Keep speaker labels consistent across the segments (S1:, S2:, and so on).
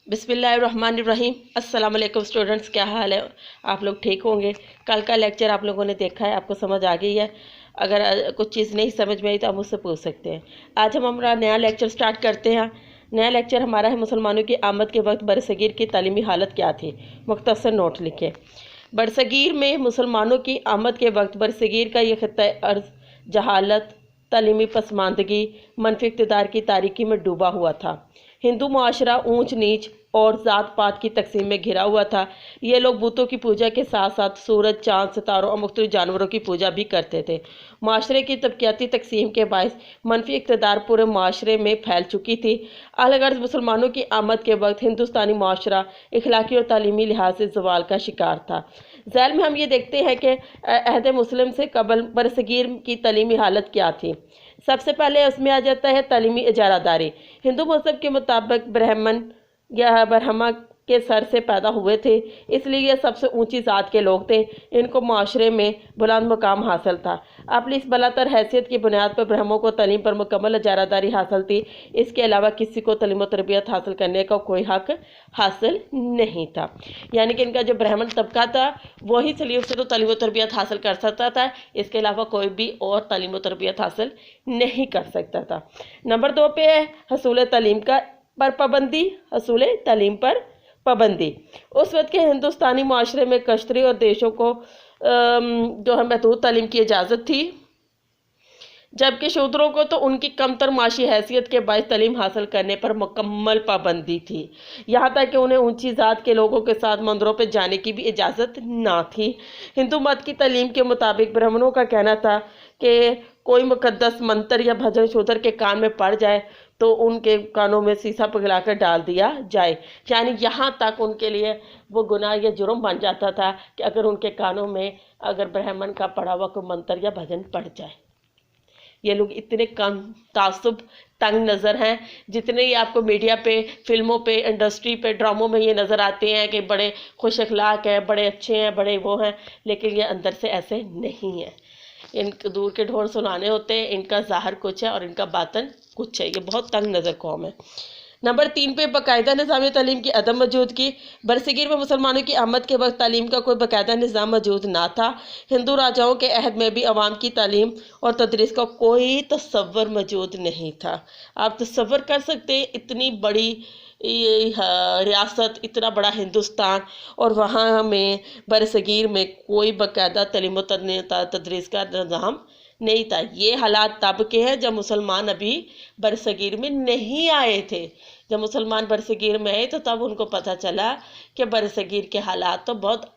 S1: बिस्मिल्लाहिर्रहमानिर्रहीम। अस्सलाम वालेकुम स्टूडेंट्स, क्या हाल है? आप लोग ठीक होंगे। कल का लेक्चर आप लोगों ने देखा है, आपको समझ आ गई है। अगर कुछ चीज़ नहीं समझ में आई तो आप मुझसे पूछ सकते हैं। आज हम हमारा नया लेक्चर स्टार्ट करते हैं। नया लेक्चर हमारा है मुसलमानों की आमद के वक्त बरसगीर की तालीमी हालत क्या थी। मुख्तसर नोट लिखे। बरसगीर में मुसलमानों की आमद के वक्त बरसगीर का ये खित्ता अर्ज़ जहालत, तालीमी पसमानदगी, मनफी इक़्तिदार की तारीकी में डूबा हुआ था। हिंदू मुआशरा ऊंच नीच और ज़ात पात की तकसीम में घिरा हुआ था। ये लोग बुतों की पूजा के साथ साथ सूरज, चाँद, सितारों और मुख्तलिफ जानवरों की पूजा भी करते थे। माशरे की तबक़ियाती तकसीम के बायस मनफी इक़्तिदार पूरे माशरे में फैल चुकी थी। अलगर्ज़ मुसलमानों की आमद के वक्त हिंदुस्तानी माशरा इखलाकी और तालीमी लिहाज से ज़वाल का शिकार था। ज़ैल में हम ये देखते हैं कि अहद मुस्लिम से कबल बरसगीर की तालीमी हालत क्या थी। सबसे पहले उसमें आ जाता है तालीमी इजारादारी। हिंदू मज़हब के मुताबिक ब्राह्मण या ब्रह्मा के सर से पैदा हुए थे, इसलिए ये सबसे ऊंची ज़ात के लोग थे। इनको माशरे में बुलंद मुकाम हासिल था। अपनी इस बलातर हैसियत की बुनियाद पर ब्राह्मणों को तालीम पर मुकम्मल इजारादारी हासिल थी। इसके अलावा किसी को तालीम और तरबियत हासिल करने का कोई हक हासिल नहीं था। यानी कि इनका जो ब्राह्मण तबका था वही सिर्फ तालीम और तरबियत हासिल कर सकता था। इसके अलावा कोई भी और तालीम और तरबियत हासिल नहीं कर सकता था। नंबर 2 पे है हसूल तालीम पर पाबंदी। हसूल तालीम पर पाबंदी। उस वक्त के हिंदुस्तानी माशरे में कश्तरी और देशों को जो है महदूद तालीम की इजाज़त थी, जबकि शूद्रों को तो उनकी कमतर माशी हैसियत के बायस तालीम हासिल करने पर मुकम्मल पाबंदी थी। यहाँ तक कि उन्हें ऊंची ज़ात के लोगों के साथ मंदिरों पर जाने की भी इजाज़त ना थी। हिंदू मत की तालीम के मुताबिक ब्राह्मणों का कहना था कि कोई मुकद्दस मंत्र या भजन शूद्र के कान में पड़ जाए तो उनके कानों में सीसा पिघलाकर डाल दिया जाए। यानी यहाँ तक उनके लिए वो गुनाह या जुर्म बन जाता था कि अगर उनके कानों में अगर ब्राह्मण का पढ़ा हुआ कोई मंत्र या भजन पड़ जाए। ये लोग इतने कम तासुब तंग नज़र हैं, जितने ही आपको मीडिया पे, फिल्मों पे, इंडस्ट्री पे, ड्रामों में ये नज़र आते हैं कि बड़े खुश अखलाक हैं, बड़े अच्छे हैं, बड़े वो हैं, लेकिन ये अंदर से ऐसे नहीं है। इनके दूर के ढोल सुनाने होते हैं, इनका ज़ाहिर कुछ है और इनका बातन कुछ है। ये बहुत तंग नज़र कौम है। नंबर 3 पे बाकायदा निज़ाम तालीम की अदम मौजूदगी। बरसगीर में मुसलमानों की आमद के वक्त तालीम का कोई बाकायदा निज़ाम मौजूद ना था। हिंदू राजाओं के अहद में भी अवाम की तालीम और तदरीस का कोई तसव्वुर मौजूद नहीं था। आप तसव्वुर कर सकते हैं इतनी बड़ी रियासत, इतना बड़ा हिंदुस्तान, और वहाँ में बरसगीर में कोई बाकायदा तालीम तदरीस का निज़ाम नहीं था। ये हालात तब के हैं जब मुसलमान अभी बरसगीर में नहीं आए थे। जब मुसलमान बरसगीर में आए तो तब उनको पता चला कि बरसगीर के हालात तो बहुत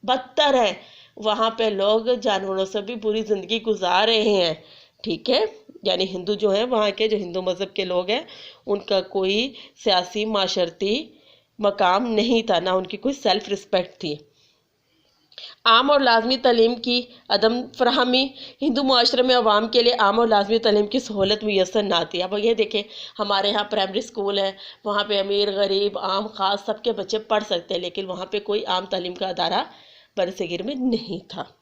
S1: बदतर हैं। वहाँ पे लोग जानवरों से भी बुरी ज़िंदगी गुजार रहे हैं। ठीक है, यानी हिंदू जो हैं, वहाँ के जो हिंदू मज़हब के लोग हैं, उनका कोई सियासी माशरती मकाम नहीं था, ना उनकी कोई सेल्फ रिस्पेक्ट थी। आम और लाजमी तालीम की अदम फराहमी। हिंदू मुआशरे में अवाम के लिए आम और लाजमी तालीम की सहूलत मुयसर ना थी। अब ये देखें, हमारे यहाँ प्राइमरी स्कूल है, वहाँ पे अमीर गरीब आम खास सबके बच्चे पढ़ सकते हैं, लेकिन वहाँ पे कोई आम तालीम का अदारा बरसगीर में नहीं था।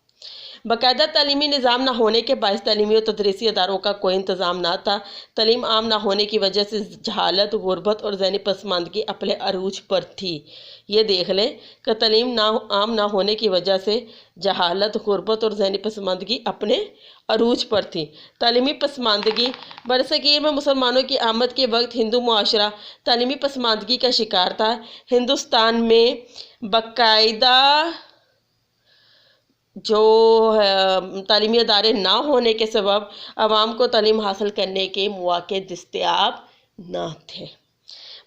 S1: बाकायदा तालीमी निज़ाम ना होने के बायस तालीमी और तदरीसी अदारों का कोई इंतज़ाम ना था। तालीम आम ना होने की वजह से जहालत, गुरबत और ज़हनी पसमानदगी अपने अरूज पर थी। ये देख लें कि तालीम आम ना होने की वजह से जहालत, गुरबत और ज़हनी पसमानदगी अपने अरूज पर थी। तालीमी पसमानदगी। बरसगीर में मुसलमानों की आमद के वक्त हिंदू मुआशरा तालीमी पसमानदगी का शिकार था। हिंदुस्तान में बाकायदा जो तालीमी अदारे ना होने के सबब आवाम को तालीम हासिल करने के मौके दस्तयाब ना थे।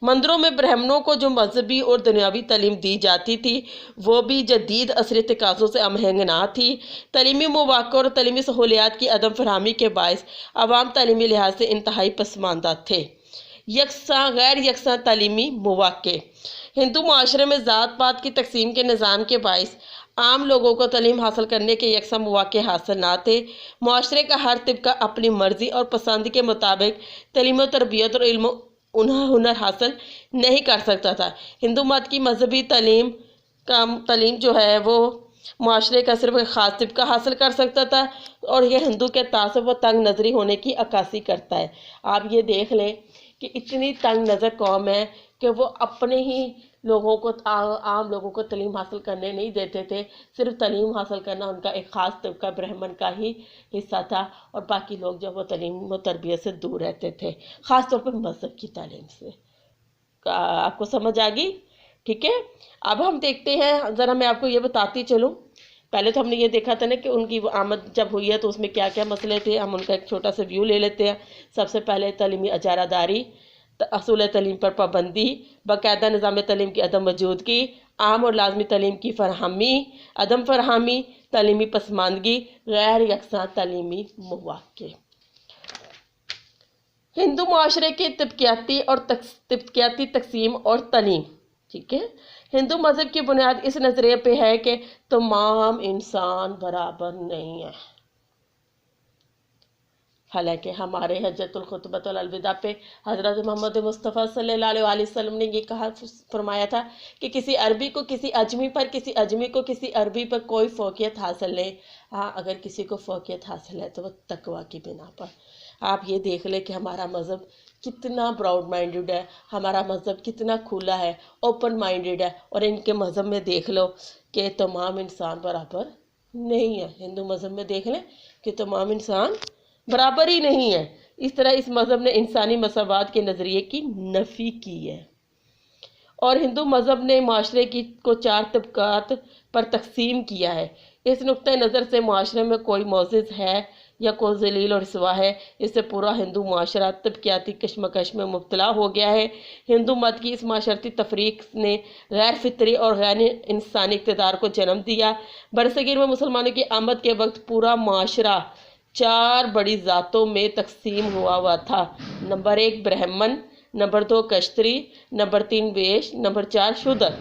S1: मंदिरों में ब्राह्मणों को जो मजहबी और दुनियावी तालीम दी जाती थी वो भी जदीद असरी तकाज़ों से अमहंग ना थी। तालीमी मौक़े और तालीमी सहूलियात की अदम फरहमी के बायस आवाम तालीमी लिहाज से इंतहाई पसमानदा थे। गैर यकसा तालीमी मौक़े। हिंदू माशरे में ज़ात पात की तकसीम के निज़ाम के बायस आम लोगों को तालीम हासिल करने के यकसा मौक़े हासिल ना थे। माशरे का हर तबका अपनी मर्ज़ी और पसंद के मुताबिक तालीम और तरबियत और इल्म हुनर हासिल नहीं कर सकता था। हिंदू मत की मजहबी तालीम जो है वो माशरे का सिर्फ एक ख़ास तबका हासिल कर सकता था, और यह हिंदू के तासुब व तंग नज़री होने की अक्कासी करता है। आप ये देख लें کہ اتنی تنگ نظر قوم ہے کہ وہ اپنے ہی لوگوں کو، عام لوگوں کو تعلیم حاصل کرنے نہیں دیتے تھے. صرف تعلیم حاصل کرنا ان کا ایک خاص طبقہ برہمن کا ہی حصہ تھا، اور باقی لوگ جو وہ تعلیم و تربیت سے دور رہتے تھے، خاص طور پر مذہب کی تعلیم سے. آپ کو سمجھ آ گئی؟ ٹھیک ہے. اب ہم دیکھتے ہیں، ذرا میں آپ کو یہ بتاتی چلوں. پہلے تو ہم نے یہ دیکھا تھا نا کہ ان کی آمد جب ہوئی ہے تو اس میں کیا کیا مسئلے تھے. ہم ان کا ایک چھوٹا سا ویو لے لیتے ہیں. سب سے پہلے تعلیمی اجارہ داری، اصول تعلیم پر پابندی، باقاعدہ نظام تعلیم کی عدم موجودگی، عام اور لازمی تعلیم کی فراہمی، عدم فراہمی، تعلیمی پسماندگی، غیر یکساں تعلیمی مواقع. ہندو معاشرے کی طبقیاتی تقسیم اور تعلیم. ٹھیک ہے. ہندو مذہب کی بنیاد اس نظریے پہ ہے کہ تمام انسان برابر نہیں ہیں. حالانکہ ہمارے حجت الخطبۃ الوداع پہ حضرت محمد مصطفیٰ صلی اللہ علیہ وسلم نے یہ فرمایا تھا کہ کسی عربی کو کسی اجمی پر، کسی اجمی کو کسی عربی پر کوئی فوقیت حاصل نہیں. ہاں، اگر کسی کو فوقیت حاصل ہے تو وہ تقویٰ کی بنا پر. آپ یہ دیکھ لیں کہ ہمارا مذہب کتنا براؤڈ مائنڈڈ ہے، ہمارا مذہب کتنا کھلا ہے، اوپن مائنڈڈ ہے. اور ان کے مذہب میں دیکھ لو کہ تمام انسان برابر نہیں ہے. ہندو مذہب میں دیکھ لیں کہ تمام انسان برابر ہی نہیں ہے. اس طرح اس مذہب نے انسانی مساوات کے نظریے کی نفی کی ہے. اور ہندو مذہب نے معاشرے کو 4 طبقات پر تقسیم کیا ہے. اس نقطۂ نظر سے معاشرے میں کوئی معزز ہے یا کوئی ذلیل اور رسوا ہے، اس سے پورا ہندو معاشرہ طبقیاتی کشمکش میں مبتلا ہو گیا ہے. ہندو مت کی اس معاشرتی تفریق نے غیر فطری اور غیر انسانی اقتدار کو جنم دیا. برصغیر میں مسلمانوں کی آمد کے وقت پورا معاشرہ 4 بڑی ذاتوں میں تقسیم ہوا تھا. نمبر 1 برہمن، نمبر 2 کشتری، نمبر 3 ویش، نمبر 4 شودر.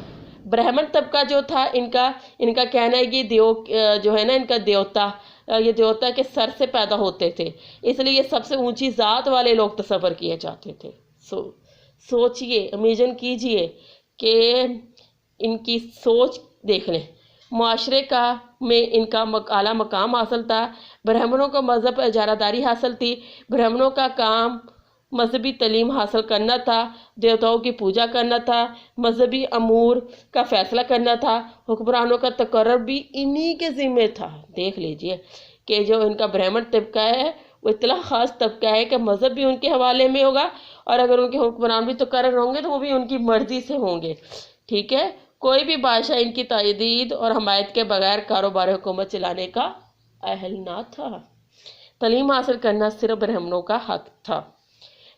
S1: برہمن طبقہ جو تھا، ان کا کہنا ہے کہ جو ہے نا ان کا دیوتا، یہ دیوتا کے سر سے پیدا ہوتے تھے، اس لیے یہ سب سے اونچی ذات والے لوگ تصور کیے جاتے تھے. سوچئے، امیجن کیجئے کہ ان کی سوچ دیکھ لیں. معاشرے میں ان کا اعلیٰ مقام حاصل تھا. برہمنوں کو مذہب اجارہ داری حاصل تھی. برہمنوں کا کام مذہبی تعلیم حاصل کرنا تھا، دیوتاؤں کی پوجا کرنا تھا، مذہبی امور کا فیصلہ کرنا تھا. حکمرانوں کا تقرر بھی انہی کے ذمہ تھا. دیکھ لیجئے کہ جو ان کا برہمن طبقہ ہے وہ اتنا خاص طبقہ ہے کہ مذہب بھی ان کے حوالے میں ہوگا، اور اگر ان کے حکمران بھی تقرر ہوں گے تو وہ بھی ان کی مرضی سے ہوں گے. ٹھیک ہے. کوئی بھی بادشاہ ان کی تائید اور حمایت کے بغیر کاروبار حکومت چلانے کا اہل نہ تھا. تعلیم حاصل کرنا صرف برہمنوں کا حق تھا.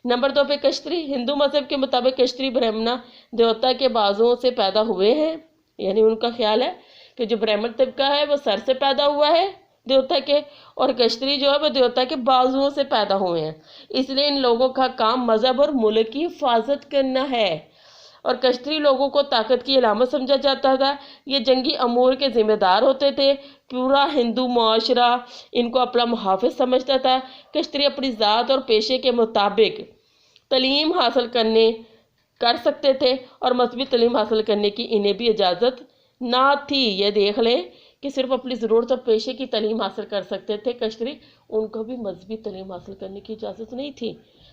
S1: نمبر 2 پہ کشتری. ہندو مذہب کے مطابق کشتری برہمنا دیوتا کے بازوؤں سے پیدا ہوئے ہیں. یعنی ان کا خیال ہے کہ جو برہمن طبقہ ہے وہ سر سے پیدا ہوا ہے دیوتا کے، اور کشتری جو ہے وہ دیوتا کے بازوؤں سے پیدا ہوئے ہیں. اس لیے ان لوگوں کا کام مذہب اور ملک کی حفاظت کرنا ہے. اور کشتری لوگوں کو طاقت کی علامت سمجھا جاتا تھا. یہ جنگی امور کے ذمہ دار ہوتے تھے. پورا ہندو معاشرہ ان کو اپنا محافظ سمجھتا تھا. کشتری اپنی ذات اور پیشے کے مطابق تعلیم حاصل کر سکتے تھے، اور مذہبی تعلیم حاصل کرنے کی انہیں بھی اجازت نہ تھی. یہ دیکھ لیں کہ صرف اپنی ضرورت اور پیشے کی تعلیم حاصل کر سکتے تھے کشتری، ان کو بھی مذہبی تعلیم حاصل کرنے کی اجازت نہیں تھی.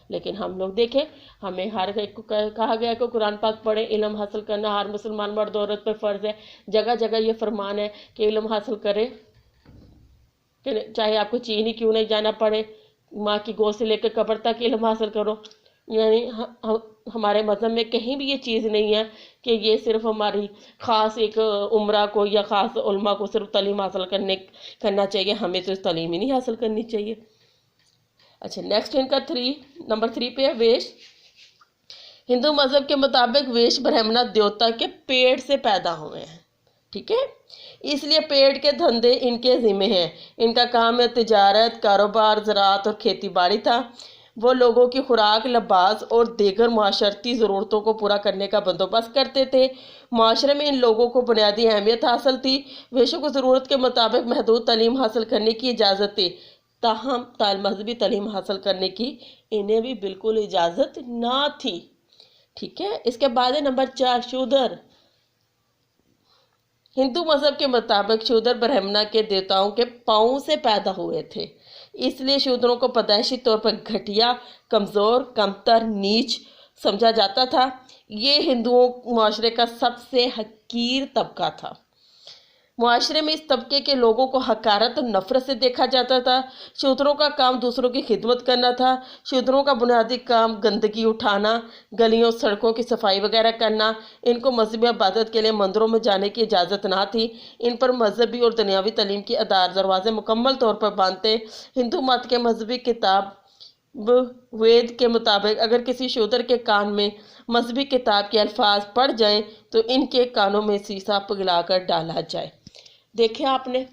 S1: لیکن ہم لوگ دیکھیں، ہمیں ہر ایک کو کہا گیا کہ قرآن پاک پڑھیں، علم حاصل کرنا ہر مسلمان مرد عورت پر فرض ہے. جگہ جگہ یہ فرمان ہے کہ علم حاصل کرے، کہ چاہے آپ کو چین ہی کیوں نہیں جانا پڑے، ماں کی گود سے لے کے قبر تک علم حاصل کرو. یعنی ہمارے مذہب میں کہیں بھی یہ چیز نہیں ہے کہ یہ صرف ہماری خاص ایک عمرہ کو یا خاص علماء کو صرف تعلیم حاصل کرنا چاہیے، ہمیں تو تعلیم ہی نہیں حاصل کرنی چاہیے. اچھا، نیکسٹ ان کا نمبر 3 پہ ہے ویش. ہندو مذہب کے مطابق ویش برہمنا دیوتا کے پیٹ سے پیدا ہوئے ہیں. ٹھیک ہے. اس لیے پیٹ کے دھندے ان کے ذمہ ہیں. ان کا کام ہے تجارت، کاروبار، زراعت اور کھیتی باڑی تھا. وہ لوگوں کی خوراک، لباس اور دیگر معاشرتی ضرورتوں کو پورا کرنے کا بندوبست کرتے تھے. معاشرے میں ان لوگوں کو بنیادی اہمیت حاصل تھی. ویشوں کو ضرورت کے مطابق محدود تعلیم حاصل کرنے کی اجازت تھی، تاہم مذہبی تعلیم حاصل کرنے کی انہیں بھی بالکل اجازت نہ تھی. ٹھیک ہے. اس کے بعد ہے نمبر 4 شودر. हिंदू मज़हब के मुताबिक शूद्र ब्राह्मणा के देवताओं के पाँव से पैदा हुए थे, इसलिए शूद्रों को पैदाइशी तौर पर घटिया, कमज़ोर, कमतर, नीच समझा जाता था। ये हिंदुओं माशरे का सबसे हकीर तबका था। मुआशरे में इस तबके के लोगों को हकारत और नफरत से देखा जाता था। शूद्रों का काम दूसरों की खिदमत करना था। शूद्रों का बुनियादी काम गंदगी उठाना, गलियों सड़कों की सफाई वगैरह करना। इनको मजहबी इबादत के लिए मंदिरों में जाने की इजाज़त ना थी। इन पर मजहबी और दुनियावी तालीम की दरवाजे मुकम्मल तौर पर बांधते। हिंदू मत के मजहबी किताब वेद के मुताबिक अगर किसी शूद्र के कान में मजहबी किताब के अल्फाज पड़ जाएं तो इनके कानों में शीशा पिघलाकर डाला जाए। देखे आपने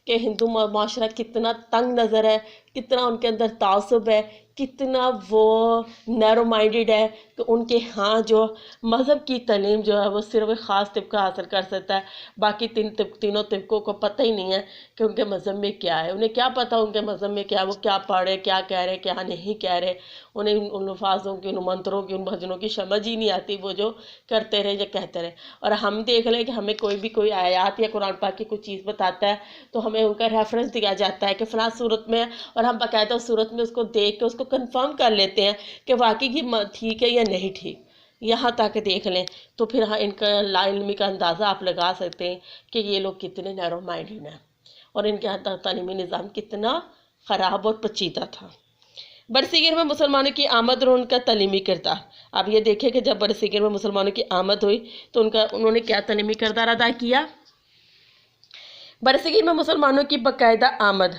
S1: कि हिंदू माशरा कितना तंग नज़र है, कितना उनके अंदर तासुब है, कितना वो नैरो माइंडेड है कि उनके यहाँ जो मज़हब की तालीम जो है वो सिर्फ एक ख़ास तबका हासिल कर सकता है। बाकी तीनों तबकों को पता ही नहीं है कि उनके मज़हब में क्या है। उन्हें क्या पता उनके मज़हब में क्या, वो क्या पढ़ रहे, क्या कह रहे, क्या नहीं कह रहे। उन्हें उन अल्फाजों की, उन मंत्रों की, उन भजनों की समझ ही नहीं आती, वो जो करते रहे या कहते रहे। और हम देख लें कि हमें कोई आयात या कुरान पाक की कोई चीज़ बताता है तो हमें उनका रेफरेंस दिया जाता है कि फ़लाँ सूरत में, और हम बाकायदा उस सूरत में उसको देख के उसको कंफर्म कर लेते हैं कि वाकई की ठीक है या नहीं ठीक। यहाँ तक देख लें तो फिर हाँ इनका लाइल्मी का अंदाज़ा आप लगा सकते हैं कि ये लोग कितने नैरो माइंडेड हैं और इनके यहाँ तालीमी निज़ाम कितना ख़राब और पेचीदा था। बरसीगर में मुसलमानों की आमद और उनका तालीमी किरदार। आप ये देखें कि जब बरसीगर में मुसलमानों की आमद हुई तो उन्होंने क्या तालीमी किरदार अदा किया। बरसीगर में मुसलमानों की बाकायदा आमद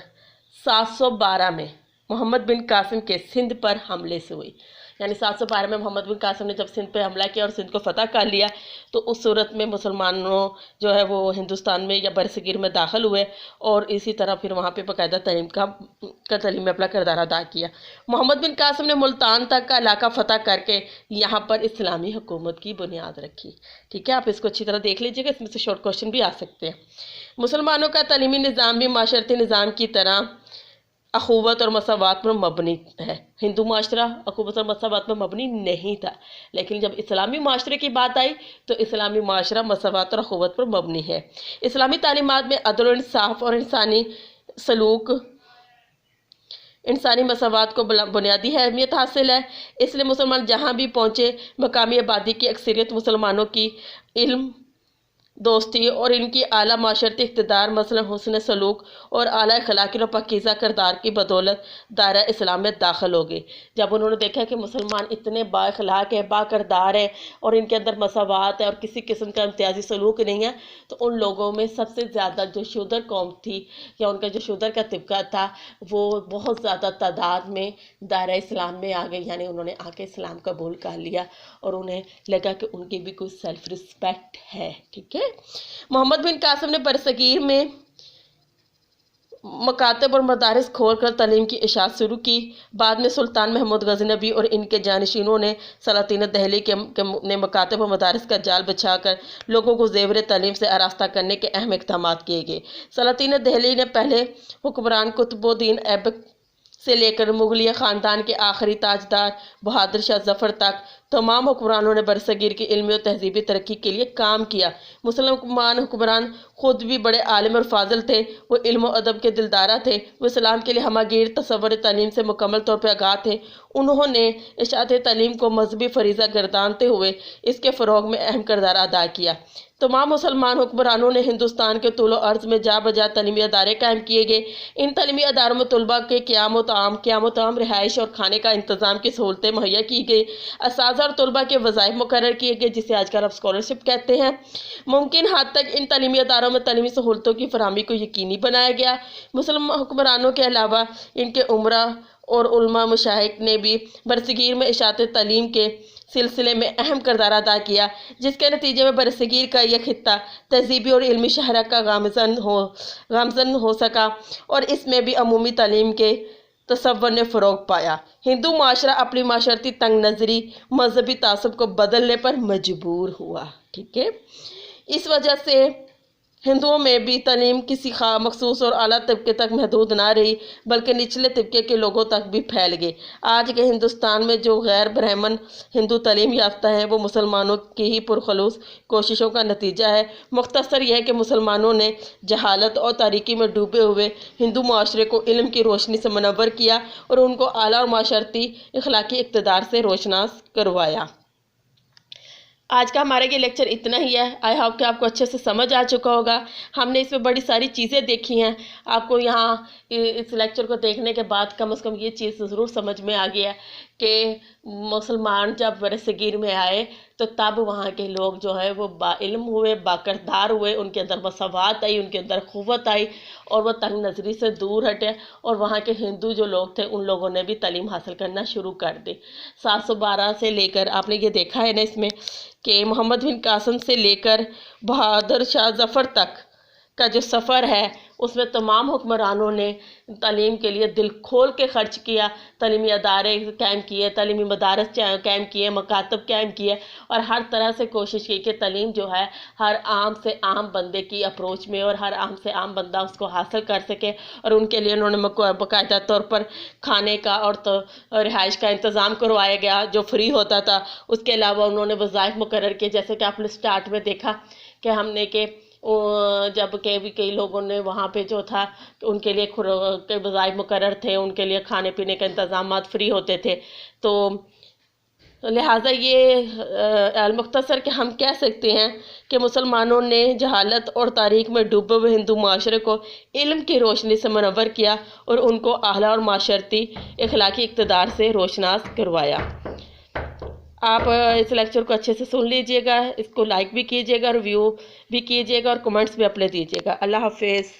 S1: 712 में मोहम्मद बिन कासिम के सिंध पर हमले से हुई। यानी 712 में मोहम्मद बिन कासिम ने जब सिंध पे हमला किया और सिंध को फतह कर लिया तो उस सूरत में मुसलमानों जो है वो हिंदुस्तान में या बरसगीर में दाखिल हुए और इसी तरह फिर वहाँ पे बाकायदा तालीम में अपना किरदार अदा किया। मोहम्मद बिन कासिम ने मुल्तान तक का इलाका फतह करके यहाँ पर इस्लामी हुकूमत की बुनियाद रखी। ठीक है, आप इसको अच्छी तरह देख लीजिएगा, इसमें से शॉर्ट क्वेश्चन भी आ सकते हैं। मुसलमानों का तालीमी निज़ाम भी माशरती निज़ाम की तरह अखुवत और मसावत पर मबनी है। हिंदू माशरा अखुवत और मसावत पर मबनी नहीं था, लेकिन जब इस्लामी माशरे की बात आई तो इस्लामी माशरा मसावत और अखुवत पर मबनी है। इस्लामी तालीमात में अदल और इंसाफ और इंसानी सलूक, इंसानी मसावत को बुनियादी अहमियत हासिल है। इसलिए मुसलमान जहाँ भी पहुँचे मकामी आबादी की अक्सरियत मुसलमानों की इल्म, दोस्ती और इनकी आला माशरती इक़्तिदार मसलन हुस्न सलूक और आला अखलाकी और पाकीज़ा किरदार की बदौलत दायरा इस्लाम में दाखिल हो गए। जब उन्होंने देखा कि मुसलमान इतने बाअखलाक है, बाकिरदार है और इनके अंदर मसावत है और किसी किस्म का इम्तियाजी सलूक नहीं है, तो उन लोगों में सबसे ज़्यादा जो शूदर कौम थी या उनका जो शूदर का तबका था वो बहुत ज़्यादा तादाद में दायरा इस्लाम में आ गई। यानी उन्होंने आके इस्लाम कबूल कर लिया और उन्हें लगा कि उनकी भी कोई सेल्फ रिस्पेक्ट है। ठीक है, मोहम्मद बिन कासिम ने बरसगीर में मकातब और मदारिस खोलकर तालीम की इशाअत शुरू की। बाद में सुल्तान महमूद गज़नवी और इनके जानशीनों ने सलातीन दहली ने मकातब और मदारिस का जाल बिछाकर लोगों को ज़ेवर तालीम से आरास्ता करने के अहम इक़दाम किए गए। सलातीन दहली ने पहले हुक्मरान कुतुबुद्दीन ऐबक से लेकर मुगलिया ख़ानदान के आखिरी ताजदार बहादुर शाह ज़फ़र तक तमाम हुक्मरानों ने बरसगीर की इल्मी और तहजीबी तरक्की के लिए काम किया। मुसलमान हुक्मरान ख़ुद भी बड़े आलिम और फाजिल थे। वो इल्म और अदब के दिलदारा थे। वो इस्लाम के लिए हमागीर तसव्वुर तालीम से मुकम्मल तौर पर आगाह थे। उन्होंने इशाअत तालीम को मजहबी फरीज़ा गर्दानते हुए इसके फ़रोग़ में अहम किरदार अदा किया। तमाम मुसलमान हुक्मरानों ने हिंदुस्तान के तुलो अर्ज़ में जा बजा तालीमी अदारे कायम किए गए। इन तालीमी अदारों में तलबा के क़याम ताम, रिहाइश और खाने का इंतज़ाम की सहूलतें मुहैया की गई। असातिज़ा और तलबा के वज़ाइफ मुकर्रर किए गए, जिसे आजकल आप स्कॉलरशिप कहते हैं। मुमकिन हद तक इन तालीमी अदारों में तालीमी सहूलतों की फराहमी को यकीनी बनाया गया। मुसलमान हुक्मरानों के अलावा इनके उमरा और उलमा मशाइख ने भी बरसगीर में इशाअत तालीम के सिलसिले में अहम किरदार अदा किया, जिसके नतीजे में बरसगीर का यह खित्ता तहजीबी और इल्मी शहरा का गामजन हो सका और इसमें भी अमूमी तालीम के तसव्वुर ने फ़रोग़ पाया। हिंदू माशरा अपनी माशरती तंग नज़री, मजहबी तासुब को बदलने पर मजबूर हुआ। ठीक है, इस वजह से ہندوؤں میں بھی تعلیم کسی مخصوص اور اعلیٰ طبقے تک محدود نہ رہی بلکہ نچلے طبقے کے لوگوں تک بھی پھیل گئی۔ آج کے ہندوستان میں جو غیر برہمن ہندو تعلیم یافتہ ہیں وہ مسلمانوں کی ہی پرخلوص کوششوں کا نتیجہ ہے۔ مختصر یہ ہے کہ مسلمانوں نے جہالت اور تاریکی میں ڈوبے ہوئے ہندو معاشرے کو علم کی روشنی سے منور کیا اور ان کو اعلیٰ اور معاشرتی اخلاقی اقتدار سے روشناس کروایا۔ آج کا ہمارا یہ لیکچر اتنا ہی ہے۔ آئی ہوپ کہ آپ کو اچھے سے سمجھ آ چکا ہوگا۔ ہم نے اس میں بڑی ساری چیزیں دیکھی ہیں۔ آپ کو یہاں اس لیکچر کو دیکھنے کے بعد کم از کم یہ چیز ضرور سمجھ میں آ گیا کہ مسلمان جب برصغیر میں آئے تو تب وہاں کے لوگ جو ہے وہ با علم ہوئے، با کردار ہوئے، ان کے اندر مساوات آئی، ان کے اندر قوت آئی اور وہ تنگ نظری سے دور ہٹے، اور وہاں کے ہندو جو لوگ تھے ان لوگوں نے بھی تعلیم حاصل کرنا شروع کر دی۔ 712 سے لے کر آپ نے یہ دیکھا ہے نا اس میں کہ محمد بن قاسم سے لے کر بہادر شاہ ظفر تک کا جو سفر ہے اس میں تمام حکمرانوں نے تعلیم کے لیے دل کھول کے خرچ کیا، تعلیمی ادارے قائم کیے، تعلیمی مدارس قائم کیے، مکاتب قائم کیے، اور ہر طرح سے کوشش کی کہ تعلیم جو ہے ہر عام سے عام بندے کی اپروچ میں اور ہر عام سے عام بندہ اس کو حاصل کر سکے، اور ان کے لیے انہوں نے باقاعدہ طور پر کھانے کا اور رہائش کا انتظام کروایا گیا جو فری ہوتا تھا۔ اس کے علاوہ انہوں نے وظائف مقرر کیے، جیسے کہ آپ نے سٹارٹ میں دیکھا کہ ہم نے کہ جب کئی لوگوں نے وہاں پہ جو تھا ان کے لیے وظائف مقرر تھے، ان کے لیے کھانے پینے کا انتظامات فری ہوتے تھے۔ تو لہٰذا یہ المختصر کہ ہم کہہ سکتے ہیں کہ مسلمانوں نے جہالت اور تاریک میں ڈوبے ہوئے ہندو معاشرے کو علم کی روشنی سے منور کیا اور ان کو اعلیٰ اور معاشرتی اخلاقی اقتدار سے روشناس کروایا۔ آپ اس لیکچر کو اچھے سے سن لیجئے گا، اس کو لائک بھی کیجئے گا، ریویو بھی کیجئے گا اور کمنٹس بھی اپنے دیجئے گا۔ اللہ حافظ۔